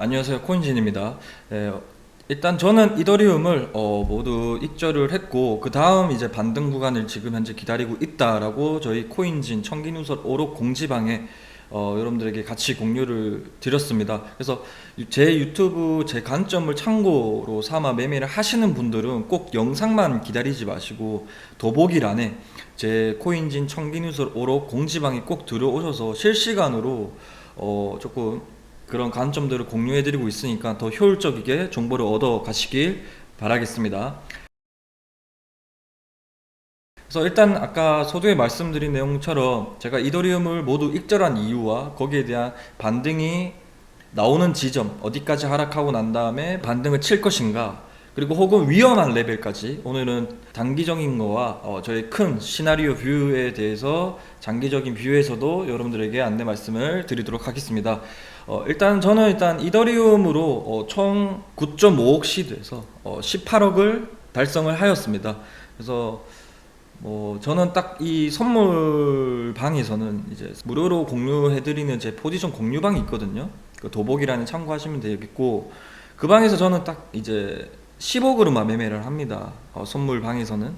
안녕하세요, 코인진입니다. 일단 저는 이더리움을 모두 익절을 했고 그 다음 이제 반등 구간을 지금 현재 기다리고 있다라고 저희 코인진 청기누설 5록 공지방에 여러분들에게 같이 공유를 드렸습니다. 그래서 제 유튜브 제 관점을 참고로 삼아 매매를 하시는 분들은 꼭 영상만 기다리지 마시고 더보기란에 제 코인진 청기누설 5록 공지방에 꼭 들어오셔서 실시간으로 조금 그런 관점들을 공유해드리고 있으니까 더 효율적이게 정보를 얻어 가시길 바라겠습니다. 그래서 일단 아까 서두에 말씀드린 내용처럼 제가 이더리움을 모두 익절한 이유와 거기에 대한 반등이 나오는 지점, 어디까지 하락하고 난 다음에 반등을 칠 것인가, 그리고 혹은 위험한 레벨까지 오늘은 단기적인 거와 저의 큰 시나리오 뷰에 대해서 장기적인 뷰에서도 여러분들에게 안내 말씀을 드리도록 하겠습니다. 일단 저는 이더리움으로 총 9.5억 시드에서 18억을 달성을 하였습니다. 그래서 저는 딱 이 선물 방에서는 이제 무료로 공유해드리는 제 포지션 공유방이 있거든요. 그 도복이라는 참고하시면 되겠고, 그 방에서 저는 딱 이제 10억으로만 매매를 합니다. 선물 방에서는.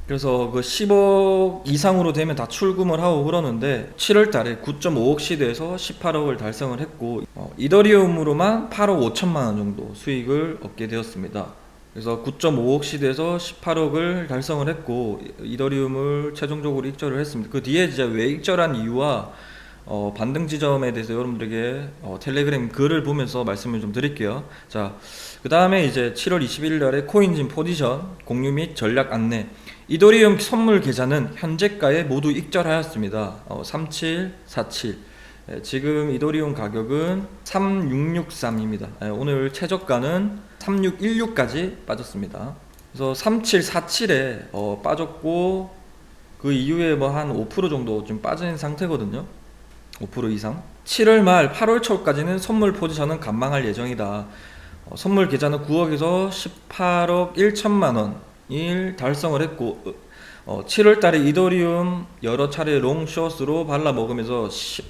그래서 그 10억 이상으로 되면 다 출금을 하고 그러는데 7월 달에 9.5억 시드에서 18억을 달성을 했고, 이더리움으로만 8억 5천만 원 정도 수익을 얻게 되었습니다. 그래서 9.5억 시드에서 18억을 달성을 했고 이더리움을 최종적으로 익절을 했습니다. 그 뒤에 이제 왜 익절한 이유와 반등 지점에 대해서 여러분들에게 텔레그램 글을 보면서 말씀을 좀 드릴게요. 자, 그 다음에 이제 7월 21일 날에 코인진 포지션 공유 및 전략 안내. 이더리움 선물 계좌는 현재가에 모두 익절하였습니다. 3747. 지금 이더리움 가격은 3663입니다. 오늘 최저가는 3616까지 빠졌습니다. 그래서 3747에 빠졌고 그 이후에 뭐 한 5% 정도 좀 빠진 상태거든요. 5% 이상. 7월 말 8월 초까지는 선물 포지션은 감망할 예정이다. 선물 계좌는 9억에서 18억 1천만 원을 달성을 했고 7월 달에 이더리움 여러 차례 롱 숏으로 발라 먹으면서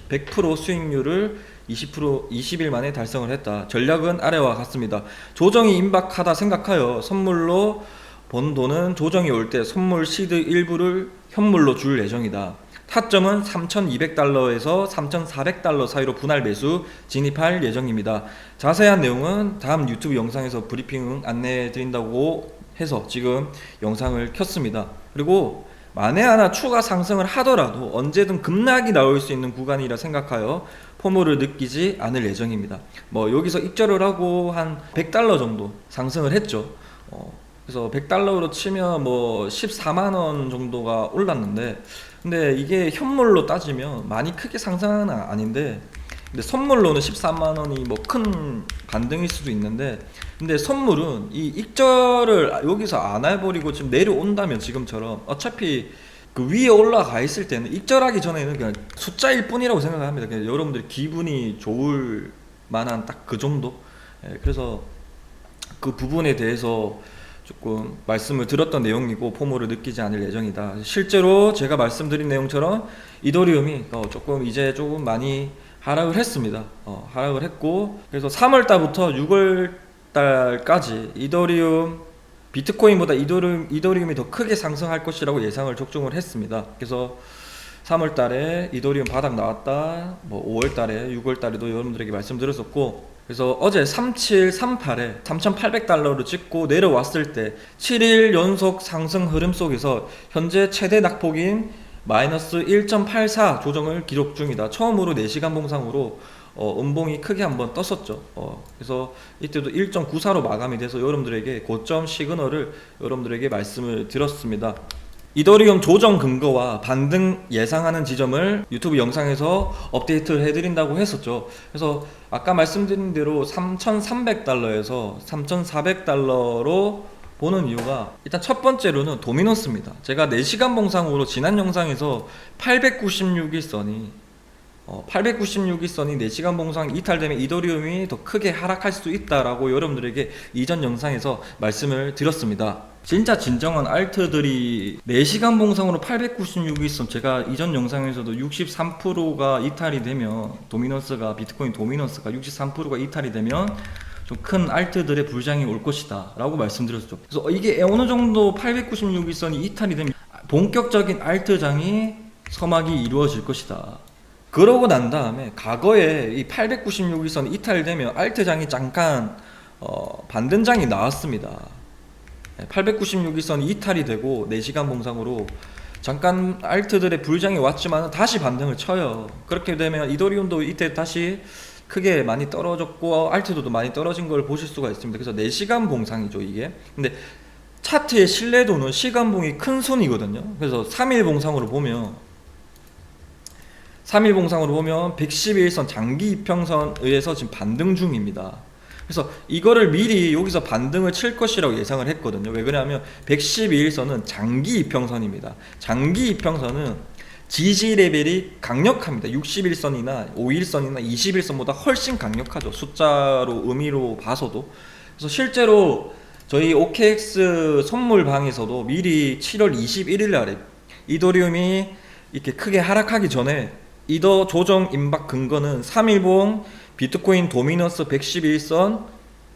100% 수익률을 20일 만에 달성을 했다. 전략은 아래와 같습니다. 조정이 임박하다 생각하여 선물로 번 돈은 조정이 올 때 선물 시드 일부를 현물로 줄 예정이다. 타점은 3,200달러에서 3,400달러 사이로 분할 매수 진입할 예정입니다. 자세한 내용은 다음 유튜브 영상에서 브리핑 안내해 드린다고 해서 지금 영상을 켰습니다. 그리고 만에 하나 추가 상승을 하더라도 언제든 급락이 나올 수 있는 구간이라 생각하여 포모를 느끼지 않을 예정입니다. 여기서 입절을 하고 한 100달러 정도 상승을 했죠. 그래서 100달러로 치면 14만원 정도가 올랐는데, 근데 이게 현물로 따지면 많이 크게 상승은 아닌데, 근데 선물로는 13만원이 큰 반등일 수도 있는데, 근데 선물은 이 익절을 여기서 안 해버리고 지금 내려온다면 지금처럼 어차피 그 위에 올라가 있을 때는 익절하기 전에는 그냥 숫자일 뿐이라고 생각을 합니다. 그냥 여러분들이 기분이 좋을 만한 딱 그 정도. 그래서 그 부분에 대해서 조금 말씀을 드렸던 내용이고 포모를 느끼지 않을 예정이다. 실제로 제가 말씀드린 내용처럼 이더리움이 조금 이제 조금 많이 하락을 했습니다. 하락을 했고, 그래서 3월 달부터 6월 달까지 이더리움 비트코인보다 이더리움이 더 크게 상승할 것이라고 예상을 적중을 했습니다. 그래서 3월 달에 이더리움 바닥 나왔다. 5월 달에 6월 달에도 여러분들에게 말씀드렸었고, 그래서 어제 3738에 3,800달러를 찍고 내려왔을 때 7일 연속 상승 흐름 속에서 현재 최대 낙폭인 마이너스 1.84 조정을 기록 중이다. 처음으로 4시간 봉상으로 음봉이 크게 한번 떴었죠. 그래서 이때도 1.94로 마감이 돼서 여러분들에게 고점 시그널을 여러분들에게 말씀을 드렸습니다. 이더리움 조정 근거와 반등 예상하는 지점을 유튜브 영상에서 업데이트를 해드린다고 했었죠. 그래서 아까 말씀드린 대로 3,300달러에서 3,400달러로 보는 이유가, 일단 첫 번째로는 도미넌스입니다. 제가 4시간 봉상으로 지난 영상에서 896일선이 896일선이 4시간 봉상 이탈되면 이더리움이 더 크게 하락할 수도 있다라고 여러분들에게 이전 영상에서 말씀을 드렸습니다. 진짜 진정한 알트들이 4시간 봉상으로 896일선, 제가 이전 영상에서도 63%가 이탈이 되면 비트코인 도미넌스가 63%가 이탈이 되면 좀 큰 알트들의 불장이 올 것이다 라고 말씀드렸죠. 그래서 이게 어느 정도 896일선이 이탈이 되면 본격적인 알트장이 서막이 이루어질 것이다. 그러고 난 다음에 과거에 이 896일선이 이탈되면 알트장이 잠깐 반등장이 나왔습니다. 896일선이 이탈이 되고 4시간 봉상으로 잠깐 알트들의 불장이 왔지만 다시 반등을 쳐요. 그렇게 되면 이더리움도 이때 다시 크게 많이 떨어졌고 알트도 많이 떨어진 걸 보실 수가 있습니다. 그래서 4시간 봉상이죠 이게. 근데 차트의 신뢰도는 시간봉이 큰 손이거든요. 그래서 3일 봉상으로 보면 111일선 장기 이평선 의해서 지금 반등 중입니다. 그래서 이거를 미리 여기서 반등을 칠 것이라고 예상을 했거든요. 왜 그러냐면 112일선은 장기 이평선입니다. 장기 이평선은 지지 레벨이 강력합니다. 60일선이나 5일선이나 20일선보다 훨씬 강력하죠. 숫자로 의미로 봐서도. 그래서 실제로 저희 OKX 선물방에서도 미리 7월 21일 날에 이더리움이 이렇게 크게 하락하기 전에 이더 조정 임박 근거는 3일봉 비트코인 도미넌스 111선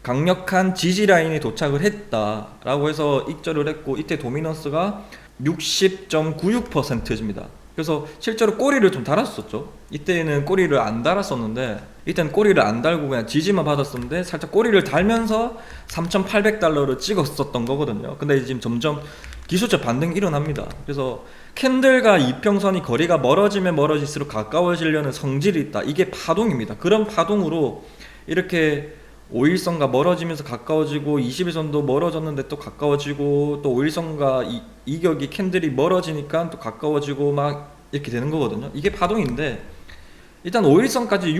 강력한 지지 라인에 도착을 했다라고 해서 익절을 했고, 이때 도미넌스가 60.96%입니다. 그래서 실제로 꼬리를 좀 달았었죠. 이때는 꼬리를 안 달았었는데, 이때는 꼬리를 안 달고 그냥 지지만 받았었는데 살짝 꼬리를 달면서 3,800달러를 찍었었던 거거든요. 근데 지금 점점 기술적 반등이 일어납니다. 그래서 캔들과 이평선이 거리가 멀어지면 멀어질수록 가까워지려는 성질이 있다. 이게 파동입니다. 그런 파동으로 이렇게 5일선과 멀어지면서 가까워지고 20일선도 멀어졌는데 또 가까워지고, 또 5일선과 이격이 캔들이 멀어지니까 또 가까워지고 막 이렇게 되는 거거든요. 이게 파동인데, 일단 5일선까지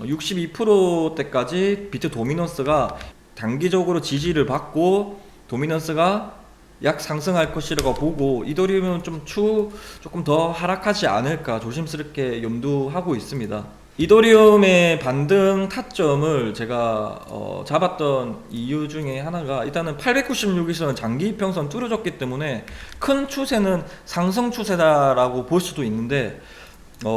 62%대까지 비트 도미넌스가 단기적으로 지지를 받고 도미넌스가 약 상승할 것이라고 보고, 이더리움은 조금 더 하락하지 않을까 조심스럽게 염두하고 있습니다. 이더리움의 반등 타점을 제가 잡았던 이유 중에 하나가, 일단은 896일선은 장기 이평선 뚫어졌기 때문에 큰 추세는 상승 추세다라고 볼 수도 있는데,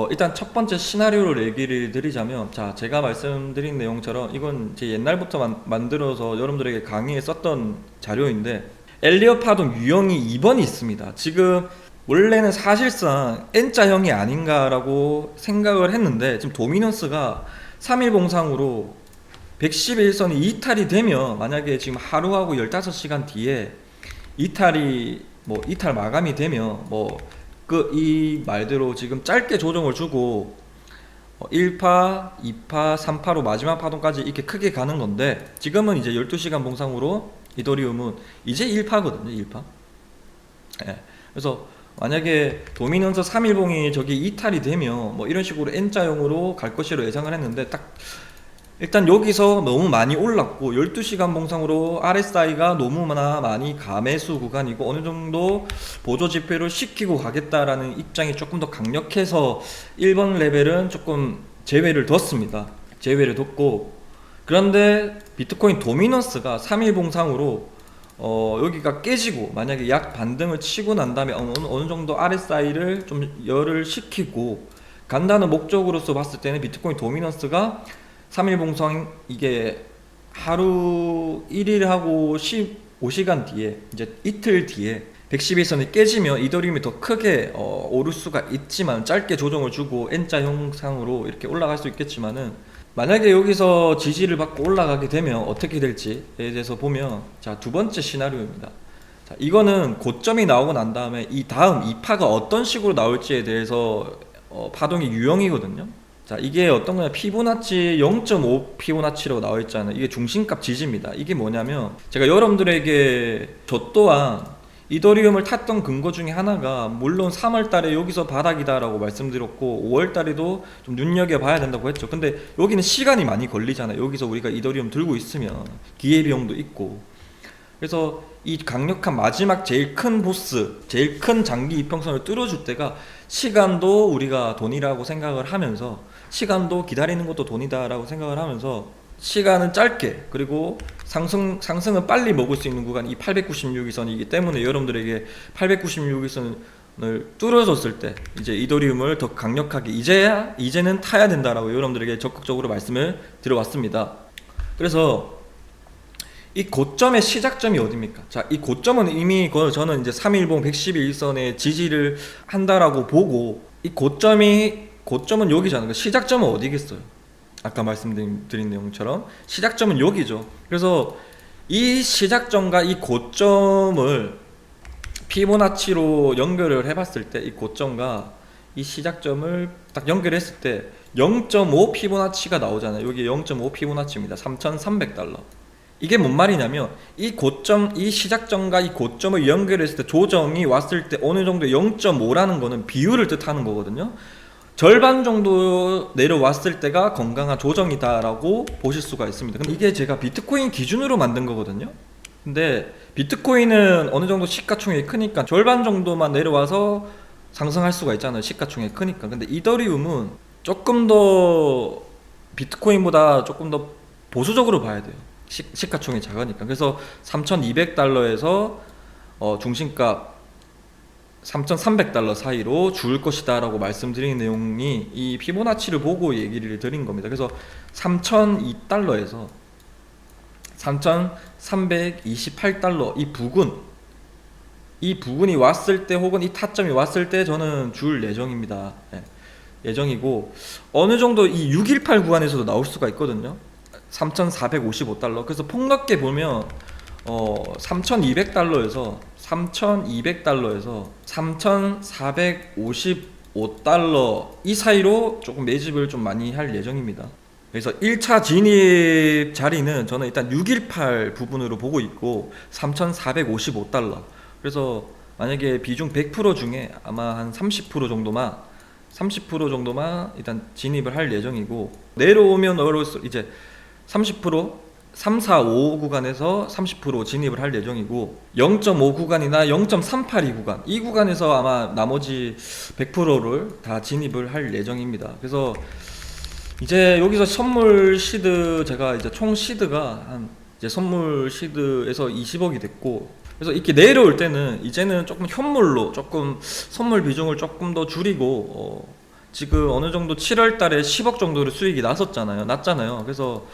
일단 첫 번째 시나리오를 얘기를 드리자면, 자, 제가 말씀드린 내용처럼 이건 제 옛날부터 만들어서 여러분들에게 강의에 썼던 자료인데, 엘리엇 파동 유형이 2번이 있습니다. 지금 원래는 사실상 N자형이 아닌가라고 생각을 했는데, 지금 도미넌스가 3일 봉상으로 111일선이 이탈이 되면, 만약에 지금 하루하고 15시간 뒤에 이탈 마감이 되면 이 말대로 지금 짧게 조정을 주고 1파, 2파, 3파로 마지막 파동까지 이렇게 크게 가는 건데, 지금은 이제 12시간 봉상으로 이더리움은 이제 1파거든요. 1파. 예. 그래서 만약에 도미넌스 3일봉이 저기 이탈이 되면 이런 식으로 N자형으로 갈 것이라 예상을 했는데, 딱 일단 여기서 너무 많이 올랐고 12시간 봉상으로 RSI가 너무나 많이 가매수 구간이고 어느 정도 보조 지표를 시키고 가겠다라는 입장이 조금 더 강력해서 1번 레벨은 조금 제외를 뒀습니다. 제외를 뒀고, 그런데 비트코인 도미넌스가 3일 봉상으로 여기가 깨지고 만약에 약 반등을 치고 난 다음에 어느 정도 RSI를 좀 열을 시키고 간다는 목적으로서 봤을 때는 비트코인 도미넌스가 3일 봉상, 이게 하루 1일하고 15시간 뒤에, 이제 이틀 뒤에 111선이 깨지면 이더리움이 더 크게 오를 수가 있지만, 짧게 조정을 주고 N자 형상으로 이렇게 올라갈 수 있겠지만은, 만약에 여기서 지지를 받고 올라가게 되면 어떻게 될지에 대해서 보면, 자, 두 번째 시나리오입니다. 자, 이거는 고점이 나오고 난 다음에 이 다음 2파가 어떤 식으로 나올지에 대해서 파동의 유형이거든요. 자, 이게 어떤 거냐, 피보나치 0.5 피보나치라고 나와 있잖아요. 이게 중심값 지지입니다. 이게 뭐냐면, 제가 여러분들에게 저 또한 이더리움을 탔던 근거 중에 하나가, 물론 3월달에 여기서 바닥이다라고 말씀드렸고 5월달에도 좀 눈여겨봐야 된다고 했죠. 근데 여기는 시간이 많이 걸리잖아요. 여기서 우리가 이더리움 들고 있으면 기회비용도 있고, 그래서 이 강력한 마지막 제일 큰 보스, 제일 큰 장기 이평선을 뚫어줄 때가 시간도 우리가 돈이라고 생각을 하면서, 시간도 기다리는 것도 돈이다라고 생각을 하면서, 시간은 짧게, 그리고 상승은 빨리 먹을 수 있는 구간이 이 896일선이기 때문에 여러분들에게 896일선을 뚫어줬을 때 이제 이더리움을 더 강력하게 이제는 타야 된다라고 여러분들에게 적극적으로 말씀을 드려왔습니다. 그래서 이 고점의 시작점이 어딥니까? 자, 이 고점은 이미 저는 이제 3일봉 111일선에 지지를 한다라고 보고, 이 고점은 여기잖아요. 그 시작점은 어디겠어요? 아까 말씀드린 내용처럼 시작점은 여기죠. 그래서 이 시작점과 이 고점을 피보나치로 연결을 해봤을 때, 이 고점과 이 시작점을 딱 연결했을 때 0.5 피보나치가 나오잖아요. 여기 0.5 피보나치입니다. 3,300달러. 이게 뭔 말이냐면 이 고점, 이 시작점과 이 고점을 연결했을 때 조정이 왔을 때 어느 정도 0.5라는 거는 비율을 뜻하는 거거든요. 절반 정도 내려왔을 때가 건강한 조정이다라고 보실 수가 있습니다. 근데 이게 제가 비트코인 기준으로 만든 거거든요. 근데 비트코인은 어느 정도 시가총액이 크니까 절반 정도만 내려와서 상승할 수가 있잖아요. 시가총액이 크니까. 근데 이더리움은 조금 더 비트코인보다 조금 더 보수적으로 봐야 돼요. 시가총액이 작으니까. 그래서 3,200달러에서 중심값 3,300달러 사이로 줄 것이다 라고 말씀드린 내용이 이 피보나치를 보고 얘기를 드린 겁니다. 그래서 3,002달러에서 3,328달러 이 부근이 왔을 때, 혹은 이 타점이 왔을 때 저는 줄 예정입니다. 예정이고, 어느 정도 이 618 구간에서도 나올 수가 있거든요. 3,455달러. 그래서 폭넓게 보면 3,200달러에서 3,455달러 이 사이로 조금 매집을 좀 많이 할 예정입니다. 그래서 1차 진입 자리는 저는 일단 618 부분으로 보고 있고 3,455달러. 그래서 만약에 비중 100% 중에 아마 한 30% 정도만 일단 진입을 할 예정이고, 내려오면 이제 30% 3, 4, 5 구간에서 30% 진입을 할 예정이고, 0.5 구간이나 0.382 구간, 이 구간에서 아마 나머지 100%를 다 진입을 할 예정입니다. 그래서 이제 여기서 선물 시드, 제가 이제 총 시드가 이제 선물 시드에서 20억이 됐고, 그래서 이렇게 내려올 때는 이제는 조금 현물로 조금 선물 비중을 조금 더 줄이고, 지금 어느 정도 7월 달에 10억 정도로 수익이 났잖아요. 그래서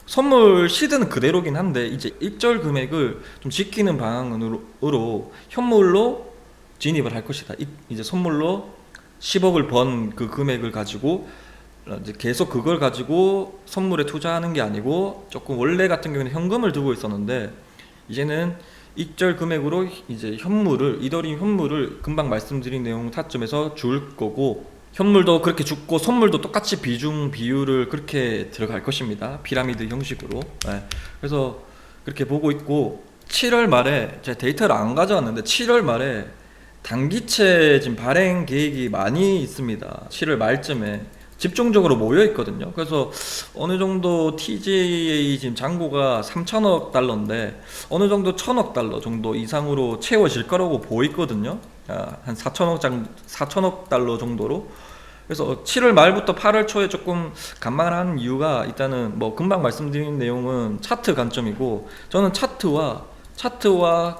선물 시드는 그대로긴 한데 이제 일절 금액을 좀 지키는 방향으로 현물로 진입을 할 것이다. 이제 선물로 10억을 번 그 금액을 가지고 이제 계속 그걸 가지고 선물에 투자하는 게 아니고, 조금 원래 같은 경우는 현금을 두고 있었는데 이제는 일절 금액으로 이제 이더리움 현물을 금방 말씀드린 내용 타점에서 줄 거고, 현물도 그렇게 죽고 선물도 똑같이 비율을 그렇게 들어갈 것입니다. 피라미드 형식으로. 그래서 그렇게 보고 있고, 7월 말에 제가 데이터를 안 가져왔는데 7월 말에 단기채 지금 발행 계획이 많이 있습니다. 7월 말쯤에 집중적으로 모여 있거든요. 그래서 어느 정도 TGA 지금 잔고가 3천억 달러인데 어느 정도 1천억 달러 정도 이상으로 채워질 거라고 보이거든요. 한 4천억 달러 정도로. 그래서 7월 말부터 8월 초에 조금 관망을 하는 이유가, 일단은 뭐 금방 말씀드린 내용은 차트 관점이고, 저는 차트와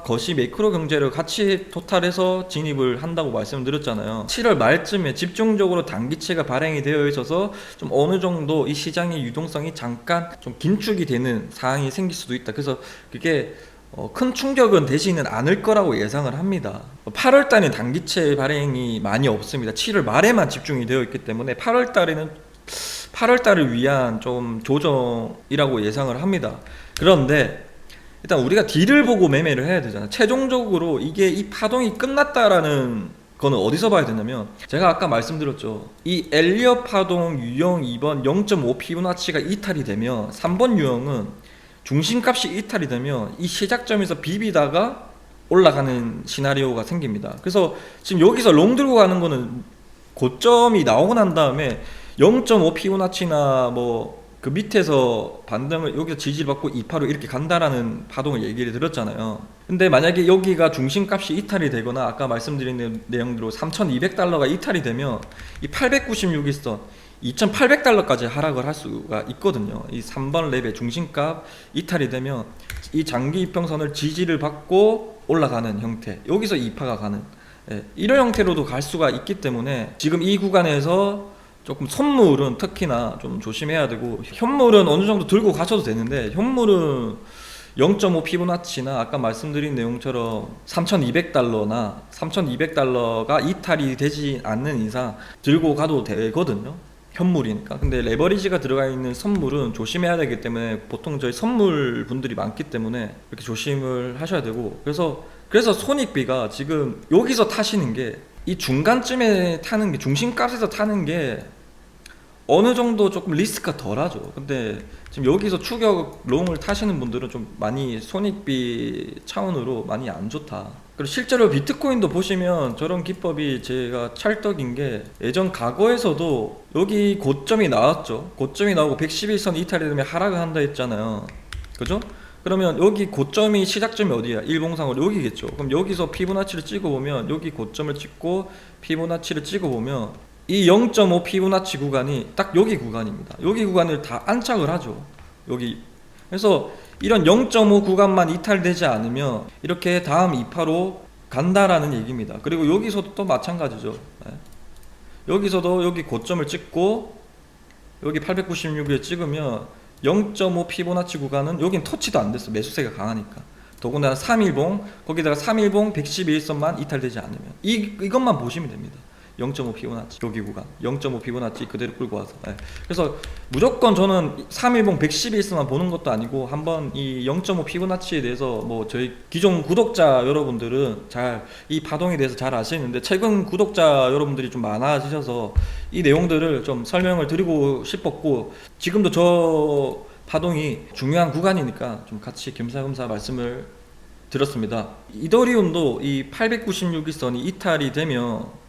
거시 매크로 경제를 같이 토탈해서 진입을 한다고 말씀드렸잖아요. 7월 말쯤에 집중적으로 단기채가 발행이 되어 있어서 좀 어느 정도 이 시장의 유동성이 잠깐 좀 긴축이 되는 상황이 생길 수도 있다. 그래서 그게 큰 충격은 되지는 않을 거라고 예상을 합니다. 8월 달에 단기채 발행이 많이 없습니다. 7월 말에만 집중이 되어 있기 때문에 8월 달을 위한 좀 조정이라고 예상을 합니다. 그런데 일단 우리가 뒤를 보고 매매를 해야 되잖아요. 최종적으로 이 파동이 끝났다라는 거는 어디서 봐야 되냐면, 제가 아까 말씀드렸죠. 이 엘리엇 파동 유형 2번 0.5 피보나치가 이탈이 되면, 3번 유형은 중심값이 이탈이 되면 이 시작점에서 비비다가 올라가는 시나리오가 생깁니다. 그래서 지금 여기서 롱 들고 가는 거는 고점이 나오고 난 다음에 0.5 피보나치나 뭐 그 밑에서 반등을 여기서 지지를 받고 2파로 이렇게 간다라는 파동을 얘기를 드렸잖아요. 근데 만약에 여기가 중심값이 이탈이 되거나 아까 말씀드린 내용대로 3,200달러가 이탈이 되면 이 896일선 2,800달러까지 하락을 할 수가 있거든요. 이 3번 랩의 중심값 이탈이 되면 이 장기 이평선을 지지를 받고 올라가는 형태, 여기서 2파가 가는, 이런 형태로도 갈 수가 있기 때문에 지금 이 구간에서 조금 선물은 특히나 좀 조심해야 되고, 현물은 어느 정도 들고 가셔도 되는데 현물은 0.5 피보나치나 아까 말씀드린 내용처럼 3,200달러나 3,200달러가 이탈이 되지 않는 이상 들고 가도 되거든요. 현물이니까. 근데 레버리지가 들어가 있는 선물은 조심해야 되기 때문에 보통 저희 선물 분들이 많기 때문에 이렇게 조심을 하셔야 되고, 그래서 손익비가 지금 여기서 타시는 게, 이 중간쯤에 타는 게, 중심값에서 타는 게 어느 정도 조금 리스크가 덜하죠. 근데 지금 여기서 추격 롱을 타시는 분들은 좀 많이 손익비 차원으로 많이 안 좋다. 그리고 실제로 비트코인도 보시면 저런 기법이 제가 찰떡인 게, 예전 과거에서도 여기 고점이 나왔죠. 고점이 나오고 111선 이탈이 되면 하락을 한다 했잖아요. 그죠? 그러면 여기 고점이 시작점이 어디야? 일봉상으로 여기겠죠. 그럼 여기서 피보나치를 찍어보면, 여기 고점을 찍고 피보나치를 찍어보면 이 0.5 피보나치 구간이 딱 여기 구간입니다. 여기 구간을 다 안착을 하죠. 여기. 그래서 이런 0.5 구간만 이탈되지 않으면 이렇게 다음 2파로 간다라는 얘기입니다. 그리고 여기서도 또 마찬가지죠. 여기서도 여기 고점을 찍고 여기 896에 찍으면 0.5 피보나치 구간은 여긴 터치도 안 됐어. 매수세가 강하니까. 더군다나 3일봉, 거기다가 3일봉 111선만 이탈되지 않으면 이것만 보시면 됩니다. 0.5 피보나치, 여기 구간 0.5 피보나치 그대로 끌고 와서. 그래서 무조건 저는 3일봉 111선만 보는 것도 아니고, 한번 이 0.5 피보나치에 대해서 뭐 저희 기존 구독자 여러분들은 잘 이 파동에 대해서 잘 아시는데, 최근 구독자 여러분들이 좀 많아지셔서 이 내용들을 좀 설명을 드리고 싶었고, 지금도 저 파동이 중요한 구간이니까 좀 같이 겸사겸사 말씀을 드렸습니다. 이더리움도 이 896일선이 이탈이 되면,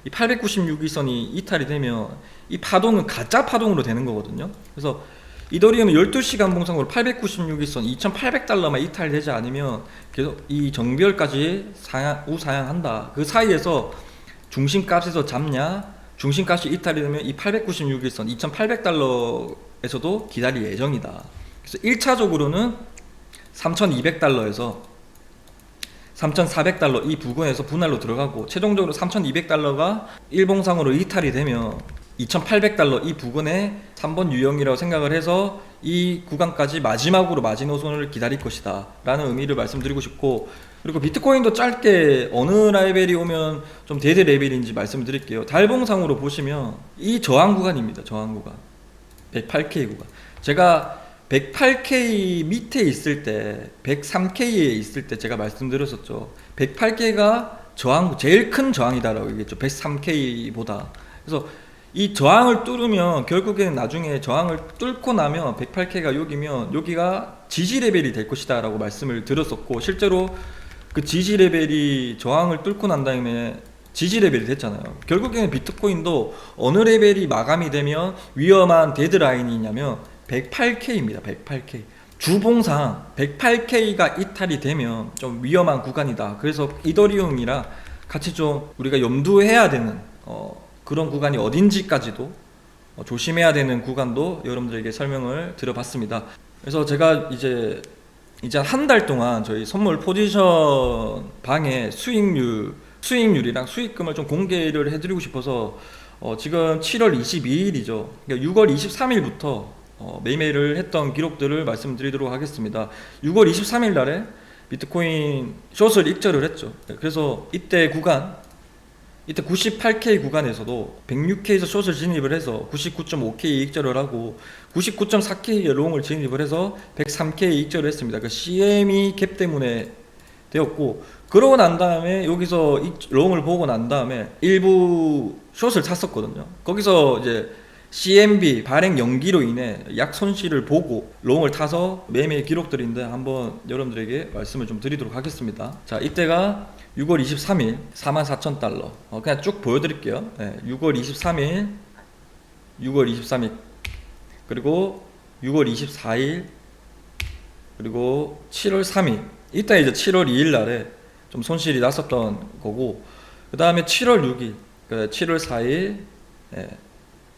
이 896일선이 이탈이 되면 이 파동은 가짜 파동으로 되는 거거든요. 그래서 이더리움은 12시간 봉상으로 896일선 2,800달러만 이탈되지 않으면 계속 이 정비열까지 우상향한다. 그 사이에서 중심값에서 잡냐, 중심값이 이탈이 되면 이 896일선 2,800달러에서도 기다릴 예정이다. 그래서 1차적으로는 3,200달러에서 3,400달러 이 부근에서 분할로 들어가고, 최종적으로 3,200달러가 일봉상으로 이탈이 되면 2,800달러 이 부근에 3번 유형이라고 생각을 해서 이 구간까지 마지막으로 마지노선을 기다릴 것이다 라는 의미를 말씀드리고 싶고, 그리고 비트코인도 짧게 어느 레벨이 오면 좀 대대 레벨인지 말씀드릴게요. 달봉상으로 보시면 이 저항 구간입니다. 저항 구간 108K 구간. 제가 108K 밑에 있을 때, 103K에 있을 때 제가 말씀드렸었죠. 108K가 저항, 제일 큰 저항이다라고 얘기했죠. 103K보다. 그래서 이 저항을 뚫으면 결국에는 나중에 저항을 뚫고 나면 108K가 여기면 여기가 지지 레벨이 될 것이다 라고 말씀을 드렸었고, 실제로 그 지지 레벨이 저항을 뚫고 난 다음에 지지 레벨이 됐잖아요. 결국에는 비트코인도 어느 레벨이 마감이 되면 위험한 데드라인이냐면 108K입니다. 108K. 주봉상 108K가 이탈이 되면 좀 위험한 구간이다. 그래서 이더리움이랑 같이 좀 우리가 염두해야 되는 그런 구간이 어딘지까지도 조심해야 되는 구간도 여러분들에게 설명을 드려봤습니다. 그래서 제가 이제 한 달 동안 저희 선물 포지션 방에 수익률이랑 수익금을 좀 공개를 해드리고 싶어서 지금 7월 22일이죠. 그러니까 6월 23일부터 매매를 했던 기록들을 말씀드리도록 하겠습니다. 6월 23일 날에 비트코인 숏을 익절을 했죠. 그래서 이때 98K 구간에서도 106K에서 숏을 진입을 해서 99.5K 익절을 하고 99.4K의 롱을 진입을 해서 103K 익절을 했습니다. 그 CME 갭 때문에 되었고, 그러고 난 다음에 여기서 롱을 보고 난 다음에 일부 숏을 샀었거든요. 거기서 이제 CMB 발행 연기로 인해 약 손실을 보고 롱을 타서 매매 기록들인데 한번 여러분들에게 말씀을 좀 드리도록 하겠습니다. 자, 이때가 6월 23일 44,000달러. 그냥 쭉 보여드릴게요. 6월 23일 그리고 6월 24일, 그리고 7월 3일. 이때 이제 7월 2일 날에 좀 손실이 났었던 거고, 그 다음에 7월 6일, 7월 4일,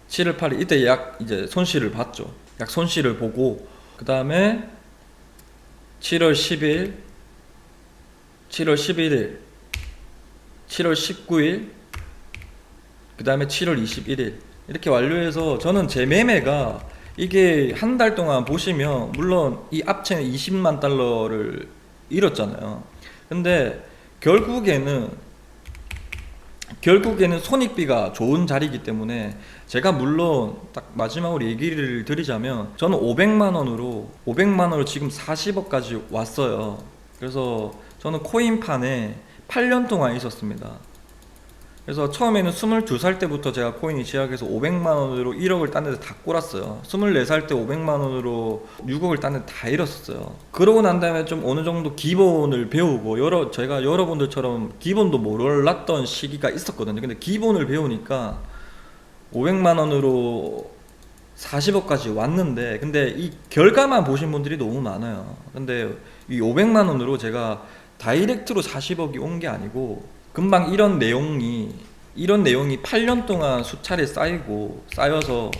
7월 8일 이때 약 이제 손실을 봤죠. 약 손실을 보고, 그 다음에 7월 10일, 7월 11일, 7월 19일, 그 다음에 7월 21일 이렇게 완료해서, 저는 제 매매가 이게 한 달 동안 보시면 물론 이 합체는 20만 달러를 잃었잖아요. 근데 결국에는 손익비가 좋은 자리이기 때문에, 제가 물론 딱 마지막으로 얘기를 드리자면 저는 500만 원으로 지금 40억까지 왔어요. 그래서 저는 코인판에 8년 동안 있었습니다. 그래서 처음에는 22살 때부터 제가 코인이 시작해서 500만 원으로 1억을 딴 데서 다 꼴았어요. 24살 때 500만 원으로 6억을 딴 데 다 잃었어요. 그러고 난 다음에 좀 어느 정도 기본을 배우고, 제가 여러분들처럼 기본도 몰랐던 시기가 있었거든요. 근데 기본을 배우니까 500만 원으로 40억까지 왔는데, 근데 이 결과만 보신 분들이 너무 많아요. 근데 이 500만 원으로 제가 다이렉트로 40억이 온 게 아니고, 금방 이런 내용이 8년 동안 수차례 쌓여서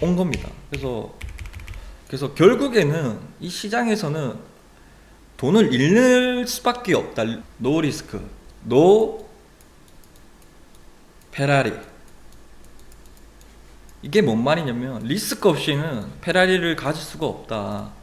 온 겁니다. 그래서 결국에는 이 시장에서는 돈을 잃는 수밖에 없다. 노 리스크, 노 페라리. 이게 뭔 말이냐면, 리스크 없이는 페라리를 가질 수가 없다.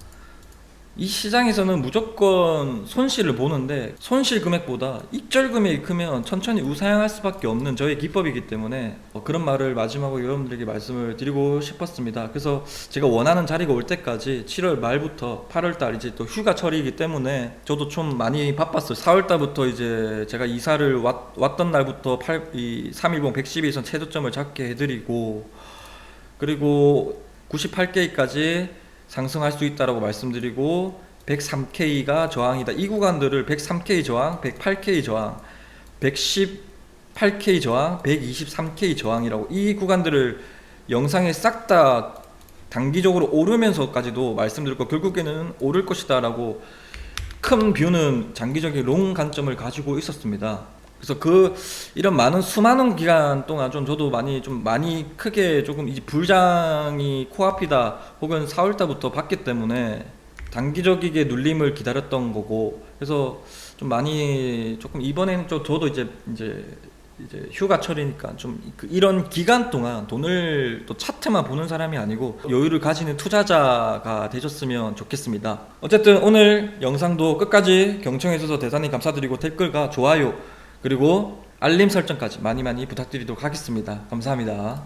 이 시장에서는 무조건 손실을 보는데, 손실 금액보다 익절 금액이 크면 천천히 우상향할 수밖에 없는 저의 기법이기 때문에 그런 말을 마지막으로 여러분들에게 말씀을 드리고 싶었습니다. 그래서 제가 원하는 자리가 올 때까지 7월 말부터 8월달 이제 또 휴가철이기 때문에 저도 좀 많이 바빴어요. 4월달부터 이제 제가 이사를 왔던 날부터 3일봉 112선 최저점을 잡게 해드리고, 그리고 98K까지 상승할 수 있다라고 말씀드리고, 103K가 저항이다. 이 구간들을 103K 저항, 108K 저항, 118K 저항, 123K 저항이라고, 이 구간들을 영상에 싹 다 단기적으로 오르면서까지도 말씀드렸고, 결국에는 오를 것이다 라고 큰 뷰는 장기적인 롱 관점을 가지고 있었습니다. 그래서 이런 수많은 기간 동안 저도 많이 크게 조금 이제 불장이 코앞이다 혹은 4월달부터 봤기 때문에 단기적이게 눌림을 기다렸던 거고, 그래서 조금 이번에는 저도 이제 휴가철이니까 이런 기간 동안 돈을 또 차트만 보는 사람이 아니고 여유를 가지는 투자자가 되셨으면 좋겠습니다. 어쨌든 오늘 영상도 끝까지 경청해 주셔서 대단히 감사드리고, 댓글과 좋아요 그리고 알림 설정까지 많이 부탁드리도록 하겠습니다. 감사합니다.